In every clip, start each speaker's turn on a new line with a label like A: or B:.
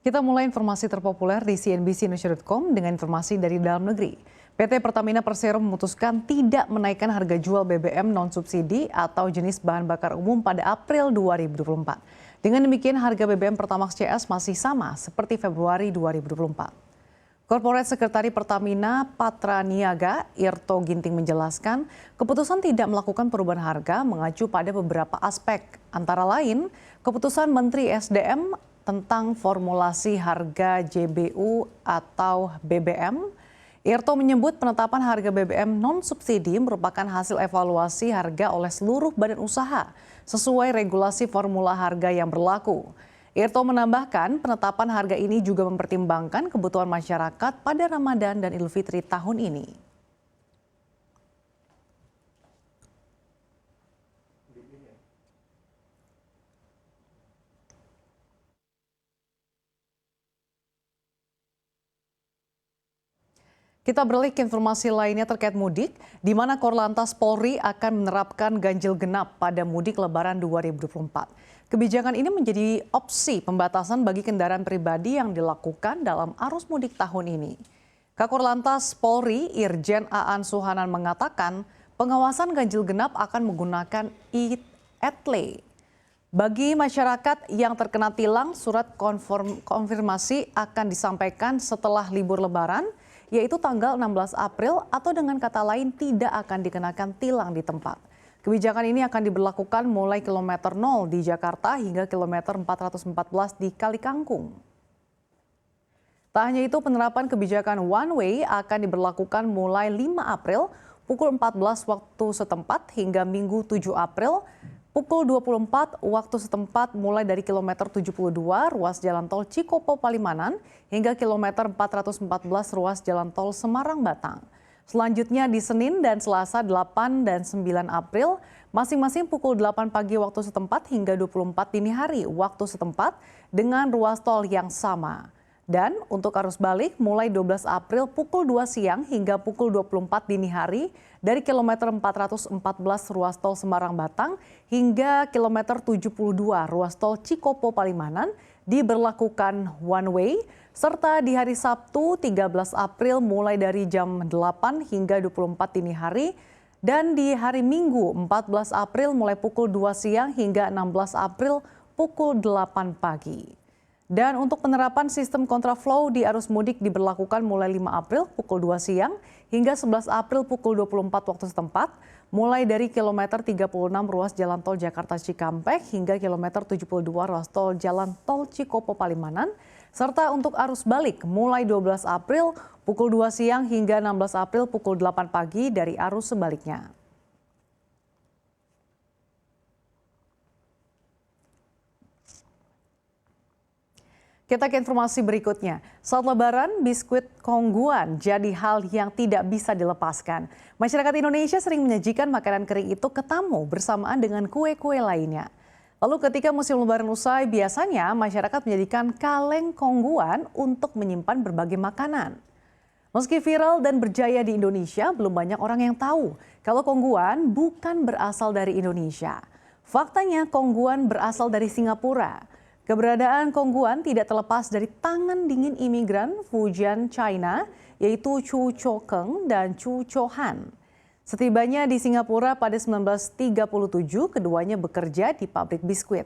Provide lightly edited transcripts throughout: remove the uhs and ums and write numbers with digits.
A: Kita mulai informasi terpopuler di cnbc.com dengan informasi dari dalam negeri. PT Pertamina Persero memutuskan tidak menaikkan harga jual BBM non-subsidi atau jenis bahan bakar umum pada April 2024. Dengan demikian, harga BBM Pertamax CS masih sama seperti Februari 2024. Korporat Sekretari Pertamina Patra Niaga, Irto Ginting menjelaskan, keputusan tidak melakukan perubahan harga mengacu pada beberapa aspek, antara lain keputusan Menteri SDM tentang formulasi harga JBU atau BBM. Irto menyebut penetapan harga BBM non-subsidi merupakan hasil evaluasi harga oleh seluruh badan usaha sesuai regulasi formula harga yang berlaku. Irto menambahkan penetapan harga ini juga mempertimbangkan kebutuhan masyarakat pada Ramadan dan Idul Fitri tahun ini. Kita beralih ke informasi lainnya terkait mudik, di mana Korlantas Polri akan menerapkan ganjil genap pada mudik Lebaran 2024. Kebijakan ini menjadi opsi pembatasan bagi kendaraan pribadi yang dilakukan dalam arus mudik tahun ini. Kakor Polri Irjen Aan Suhanan mengatakan pengawasan ganjil genap akan menggunakan e-etle. Bagi masyarakat yang terkena tilang, surat konfirmasi akan disampaikan setelah libur Lebaran, yaitu tanggal 16 April atau dengan kata lain tidak akan dikenakan tilang di tempat. Kebijakan ini akan diberlakukan mulai kilometer 0 di Jakarta hingga kilometer 414 di Kalikangkung. Tak hanya itu, penerapan kebijakan one way akan diberlakukan mulai 5 April pukul 14 waktu setempat hingga Minggu 7 April pukul 24 waktu setempat mulai dari kilometer 72 ruas jalan tol Cikopo Palimanan hingga kilometer 414 ruas jalan tol Semarang Batang. Selanjutnya di Senin dan Selasa 8 dan 9 April masing-masing pukul 8 pagi waktu setempat hingga 24 dini hari waktu setempat dengan ruas tol yang sama. Dan untuk arus balik mulai 12 April pukul 2 siang hingga pukul 24 dini hari dari kilometer 414 ruas tol Semarang Batang hingga kilometer 72 ruas tol Cikopo Palimanan diberlakukan one way, serta di hari Sabtu 13 April mulai dari jam 8 hingga 24 dini hari dan di hari Minggu 14 April mulai pukul 2 siang hingga 16 April pukul 8 pagi. Dan untuk penerapan sistem kontraflow di arus mudik diberlakukan mulai 5 April pukul 2 siang hingga 11 April pukul 24 waktu setempat, mulai dari kilometer 36 ruas jalan tol Jakarta Cikampek hingga kilometer 72 ruas tol jalan tol Cikopo Palimanan, serta untuk arus balik mulai 12 April pukul 2 siang hingga 16 April pukul 8 pagi dari arus sebaliknya. Kita ke informasi berikutnya. Saat Lebaran, biskuit Kongguan jadi hal yang tidak bisa dilepaskan. Masyarakat Indonesia sering menyajikan makanan kering itu ke tamu bersamaan dengan kue-kue lainnya. Lalu ketika musim Lebaran usai, biasanya masyarakat menjadikan kaleng Kongguan untuk menyimpan berbagai makanan. Meski viral dan berjaya di Indonesia, belum banyak orang yang tahu kalau Kongguan bukan berasal dari Indonesia. Faktanya Kongguan berasal dari Singapura. Keberadaan Kongguan tidak terlepas dari tangan dingin imigran Fujian, China, yaitu Chu Cho-keng dan Chu Cho-han. Setibanya di Singapura pada 1937, keduanya bekerja di pabrik biskuit.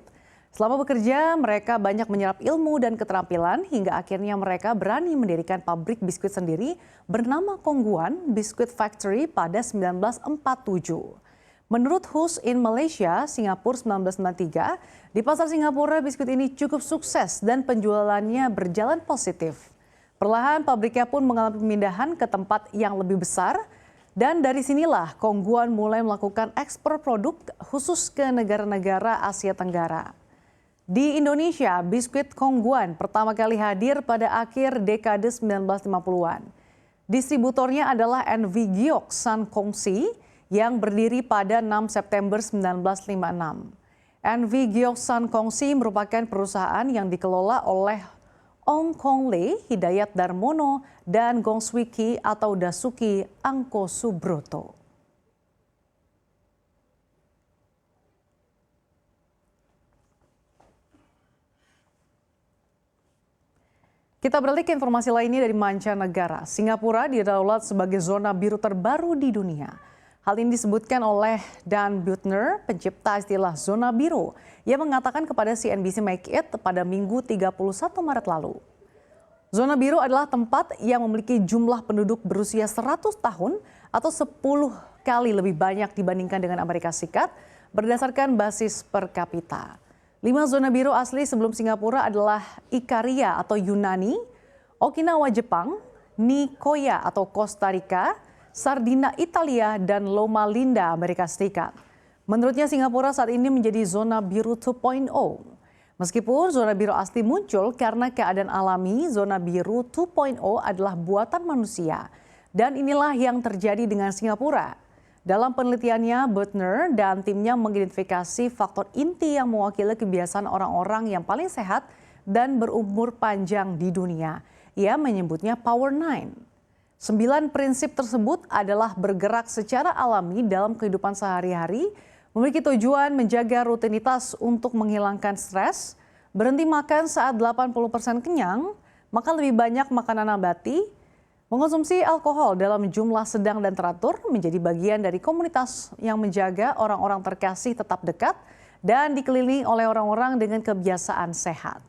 A: Selama bekerja, mereka banyak menyerap ilmu dan keterampilan hingga akhirnya mereka berani mendirikan pabrik biskuit sendiri bernama Kongguan Biscuit Factory pada 1947. Menurut Who's in Malaysia, Singapura 1993, di pasar Singapura biskuit ini cukup sukses dan penjualannya berjalan positif. Perlahan pabriknya pun mengalami pemindahan ke tempat yang lebih besar dan dari sinilah Kongguan mulai melakukan ekspor produk khusus ke negara-negara Asia Tenggara. Di Indonesia, biskuit Kongguan pertama kali hadir pada akhir dekade 1950-an. Distributornya adalah NV Giok San Kongsi yang berdiri pada 6 September 1956. NV Gyeoksan Kongsi merupakan perusahaan yang dikelola oleh Ong Kong Lee, Hidayat Darmono, dan Gong Swee Ki atau Dasuki Angko Subroto. Kita beralih ke informasi lainnya dari mancanegara. Singapura didaulat sebagai zona biru terbaru di dunia. Hal ini disebutkan oleh Dan Buettner, pencipta istilah zona biru, yang mengatakan kepada CNBC Make It pada Minggu 31 Maret lalu. Zona biru adalah tempat yang memiliki jumlah penduduk berusia 100 tahun atau 10 kali lebih banyak dibandingkan dengan Amerika Serikat berdasarkan basis per kapita. 5 zona biru asli sebelum Singapura adalah Ikaria atau Yunani, Okinawa Jepang, Nicoya atau Costa Rica, Sardinia Italia, dan Loma Linda Amerika Serikat. Menurutnya Singapura saat ini menjadi zona biru 2.0. Meskipun zona biru asli muncul karena keadaan alami, zona biru 2.0 adalah buatan manusia. Dan inilah yang terjadi dengan Singapura. Dalam penelitiannya, Buettner dan timnya mengidentifikasi faktor inti yang mewakili kebiasaan orang-orang yang paling sehat dan berumur panjang di dunia. Ia menyebutnya Power 9. 9 prinsip tersebut adalah bergerak secara alami dalam kehidupan sehari-hari, memiliki tujuan menjaga rutinitas untuk menghilangkan stres, berhenti makan saat 80% kenyang, makan lebih banyak makanan nabati, mengonsumsi alkohol dalam jumlah sedang dan teratur, menjadi bagian dari komunitas yang menjaga orang-orang terkasih tetap dekat dan dikelilingi oleh orang-orang dengan kebiasaan sehat.